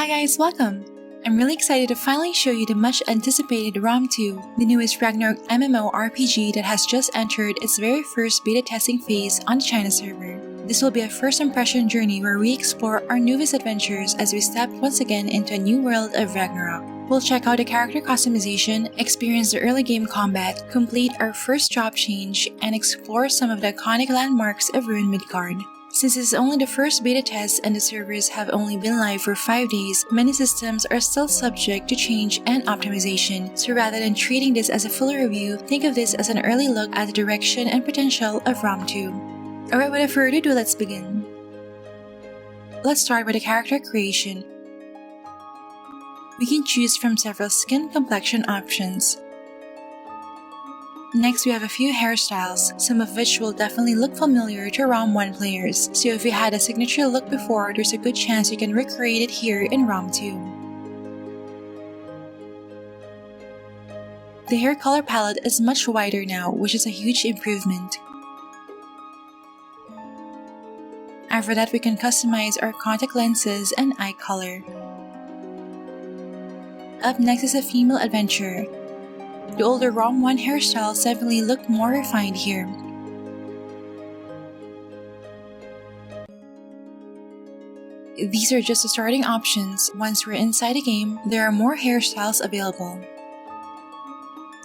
Hi guys, welcome! I'm really excited to finally show you the much anticipated ROM2, the newest Ragnarök MMORPG that has just entered its very first beta testing phase on the China server. This will be a first impression journey where we explore our newest adventures as we step once again into a new world of Ragnarok. We'll check out the character customization, experience the early game combat, complete our first job change, and explore some of the iconic landmarks of Ruined Midgard. Since this is only the first beta test and the servers have only been live for 5 days, many systems are still subject to change and optimization, so rather than treating this as a full review, think of this as an early look at the direction and potential of ROM2. Alright, without further ado, let's begin. Let's start with the character creation. We can choose from several skin complexion options. Next, we have a few hairstyles, some of which will definitely look familiar to ROM1 players, so if you had a signature look before, there's a good chance you can recreate it here in ROM2. The hair color palette is much wider now, which is a huge improvement. After that, we can customize our contact lenses and eye color. Up next is a female adventurer. The older ROM1 hairstyles definitely look more refined here. These are just the starting options. Once we're inside the game, there are more hairstyles available.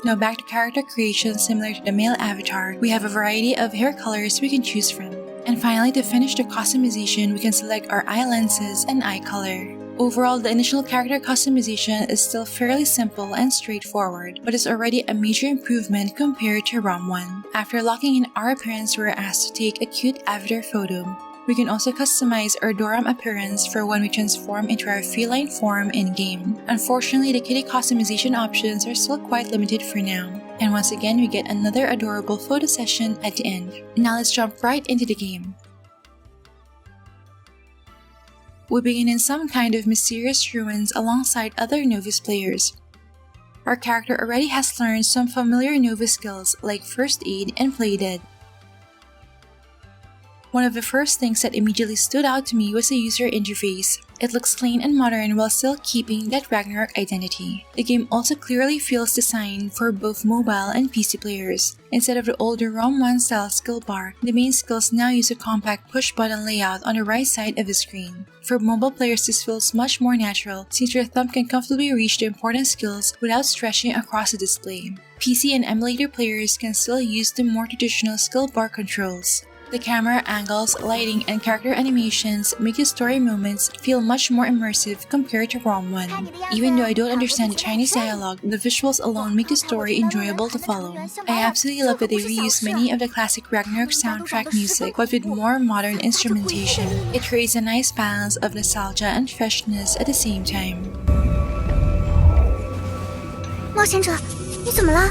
Now back to character creation. Similar to the male avatar, we have a variety of hair colors we can choose from. And finally, to finish the customization, we can select our eye lenses and eye color. Overall, the initial character customization is still fairly simple and straightforward, but is already a major improvement compared to ROM1. After locking in our appearance, we're asked to take a cute avatar photo. We can also customize our ROM appearance for when we transform into our feline form in-game. Unfortunately, the kitty customization options are still quite limited for now. And once again, we get another adorable photo session at the end. Now let's jump right into the game. We begin in some kind of mysterious ruins alongside other novice players. Our character already has learned some familiar novice skills like first aid and play dead. One of the first things that immediately stood out to me was the user interface. It looks clean and modern while still keeping that Ragnarok identity. The game also clearly feels designed for both mobile and PC players. Instead of the older ROM1 style skill bar, the main skills now use a compact push-button layout on the right side of the screen. For mobile players, this feels much more natural since your thumb can comfortably reach the important skills without stretching across the display. PC and emulator players can still use the more traditional skill bar controls. The camera angles, lighting, and character animations make the story moments feel much more immersive compared to ROM1. Even though I don't understand the Chinese dialogue, the visuals alone make the story enjoyable to follow. I absolutely love that they reuse many of the classic Ragnarok soundtrack music, but with more modern instrumentation. It creates a nice balance of nostalgia and freshness at the same time. 冒险者，你怎么了？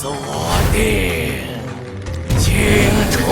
锁定，清除。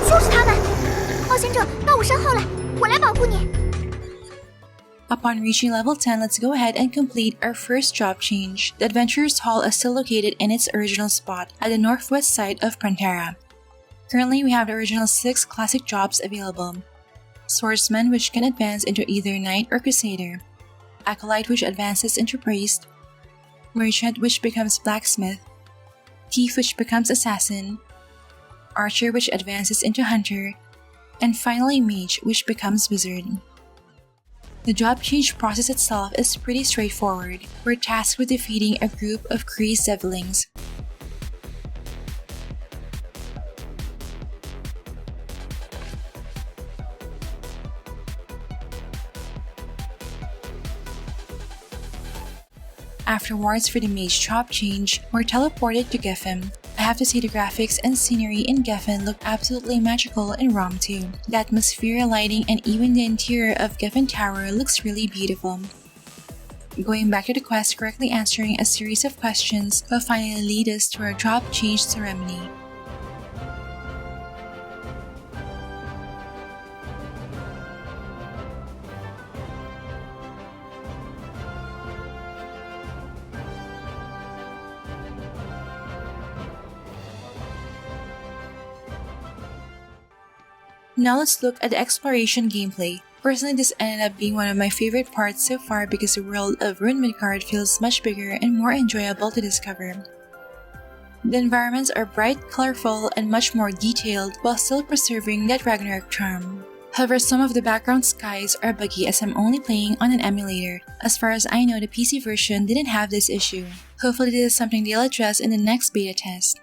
就是他们！冒险者到我身后来，我来保护你。 Upon reaching level 10, let's go ahead and complete our first job change. The Adventurer's Hall is still located in its original spot, at the northwest side of Pantera. Currently, we have the original 6 classic jobs available. Swordsman, which can advance into either Knight or Crusader. Acolyte, which advances into Priest. Merchant, which becomes Blacksmith. Thief, which becomes Assassin. Archer, which advances into Hunter. And finally Mage, which becomes Wizard. The job change process itself is pretty straightforward. We're tasked with defeating a group of crazed devlings. Afterwards, for the mage job change, we're teleported to Geffen. I have to say the graphics and scenery in Geffen look absolutely magical in ROM2. The atmosphere, lighting, and even the interior of Geffen Tower looks really beautiful. Going back to the quest, correctly answering a series of questions will finally lead us to our job change ceremony. Now let's look at the exploration gameplay. Personally, this ended up being one of my favorite parts so far because the world of Rune Midgard feels much bigger and more enjoyable to discover. The environments are bright, colorful, and much more detailed while still preserving that Ragnarök charm. However, some of the background skies are buggy as I'm only playing on an emulator. As far as I know, the PC version didn't have this issue. Hopefully this is something they'll address in the next beta test.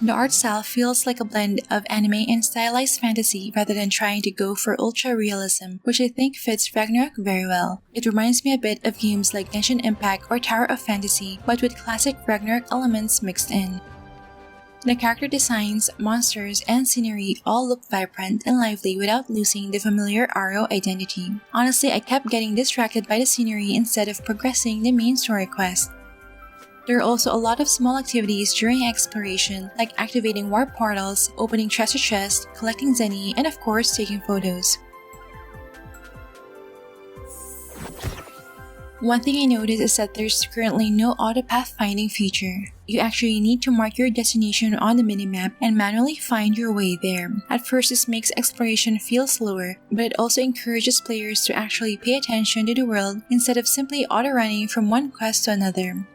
The art style feels like a blend of anime and stylized fantasy rather than trying to go for ultra realism, which I think fits Ragnarök very well. It reminds me a bit of games like Genshin Impact or Tower of Fantasy, but with classic Ragnarök elements mixed in. The character designs, monsters, and scenery all look vibrant and lively without losing the familiar RO identity. Honestly, I kept getting distracted by the scenery instead of progressing the main story quest. There are also a lot of small activities during exploration, like activating warp portals, opening treasure chests, collecting Zenny, and of course taking photos. One thing I noticed is that there's currently no auto pathfinding feature. You actually need to mark your destination on the minimap and manually find your way there. At first, this makes exploration feel slower, but it also encourages players to actually pay attention to the world instead of simply auto-running from one quest to another.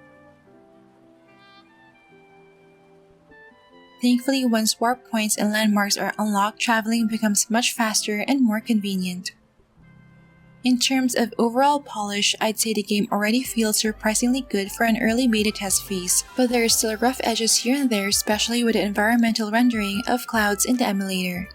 Thankfully, once warp points and landmarks are unlocked, traveling becomes much faster and more convenient. In terms of overall polish, I'd say the game already feels surprisingly good for an early beta test phase, but there are still rough edges here and there, especially with the environmental rendering of clouds in the emulator.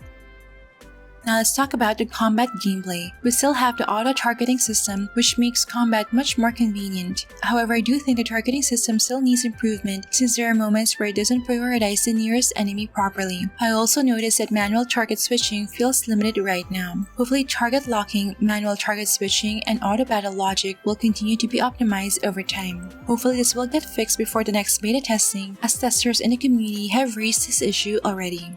Now let's talk about the combat gameplay. We still have the auto-targeting system, which makes combat much more convenient. However, I do think the targeting system still needs improvement since there are moments where it doesn't prioritize the nearest enemy properly. I also noticed that manual target switching feels limited right now. Hopefully target locking, manual target switching, and auto-battle logic will continue to be optimized over time. Hopefully this will get fixed before the next beta testing, as testers in the community have raised this issue already.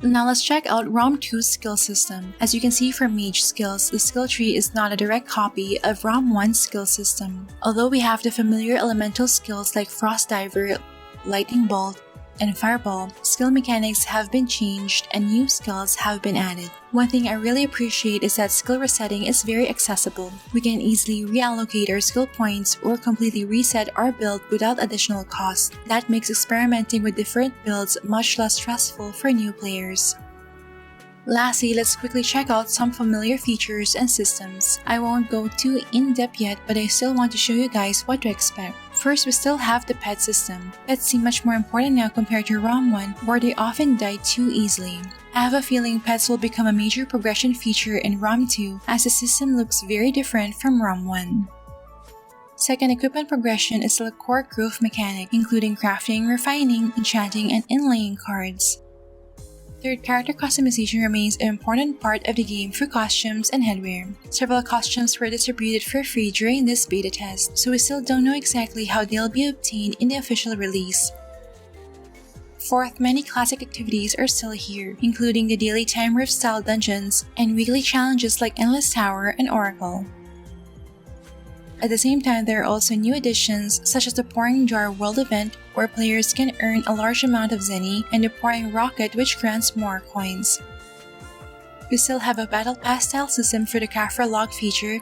Now let's check out ROM2's skill system. As you can see from mage skills, the skill tree is not a direct copy of ROM1's skill system. Although we have the familiar elemental skills like Frost Diver, Lightning Bolt, and Fireball, skill mechanics have been changed and new skills have been added. One thing I really appreciate is that skill resetting is very accessible. We can easily reallocate our skill points or completely reset our build without additional cost. That makes experimenting with different builds much less stressful for new players. Lastly, let's quickly check out some familiar features and systems. I won't go too in-depth yet, but I still want to show you guys what to expect. First, we still have the pet system. Pets seem much more important now compared to ROM1, where they often die too easily. I have a feeling pets will become a major progression feature in ROM2 as the system looks very different from ROM1. Second, equipment progression is still a core growth mechanic, including crafting, refining, enchanting, and inlaying cards. Third, character customization remains an important part of the game for costumes and headwear. Several costumes were distributed for free during this beta test, so we still don't know exactly how they'll be obtained in the official release. Fourth, many classic activities are still here, including the daily time rift style dungeons and weekly challenges like Endless Tower and Oracle. At the same time, there are also new additions such as the Pouring Jar World event, where players can earn a large amount of Zenny, and the Pouring Rocket, which grants more coins. We still have a Battle Pass style system for the Kafra log feature,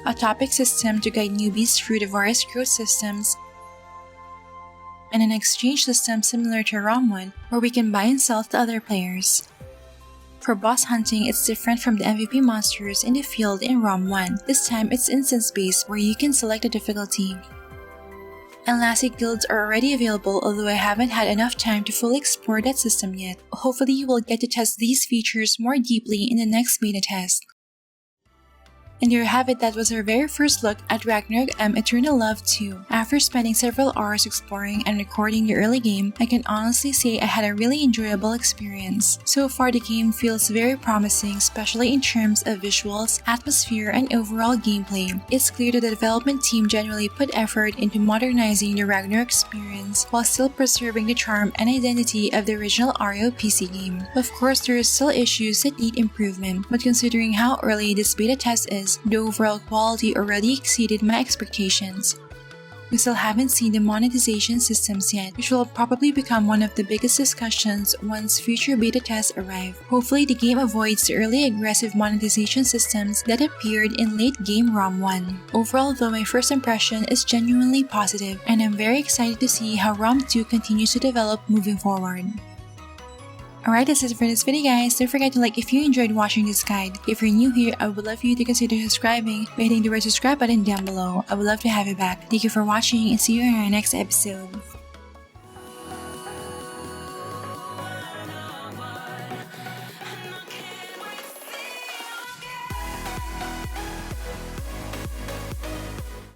a topic system to guide newbies through the various growth systems, and an exchange system similar to ROM1, where we can buy and sell to other players. For boss hunting, it's different from the MVP monsters in the field in ROM1. This time, it's instance-based where you can select a difficulty. And lastly, guilds are already available, although I haven't had enough time to fully explore that system yet. Hopefully you will get to test these features more deeply in the next beta test. And there you have it, that was our very first look at Ragnarök M Eternal Love 2. After spending several hours exploring and recording the early game, I can honestly say I had a really enjoyable experience. So far the game feels very promising, especially in terms of visuals, atmosphere, and overall gameplay. It's clear that the development team genuinely put effort into modernizing the Ragnarök experience while still preserving the charm and identity of the original RO PC game. Of course, there are still issues that need improvement, but considering how early this beta test is, the overall quality already exceeded my expectations. We still haven't seen the monetization systems yet, which will probably become one of the biggest discussions once future beta tests arrive. Hopefully, the game avoids the early aggressive monetization systems that appeared in late game ROM1. Overall though, my first impression is genuinely positive, and I'm very excited to see how ROM2 continues to develop moving forward. Alright, that's it for this video guys. Don't forget to like if you enjoyed watching this guide. If you're new here, I would love for you to consider subscribing by hitting the red subscribe button down below. I would love to have you back. Thank you for watching and see you in our next episode.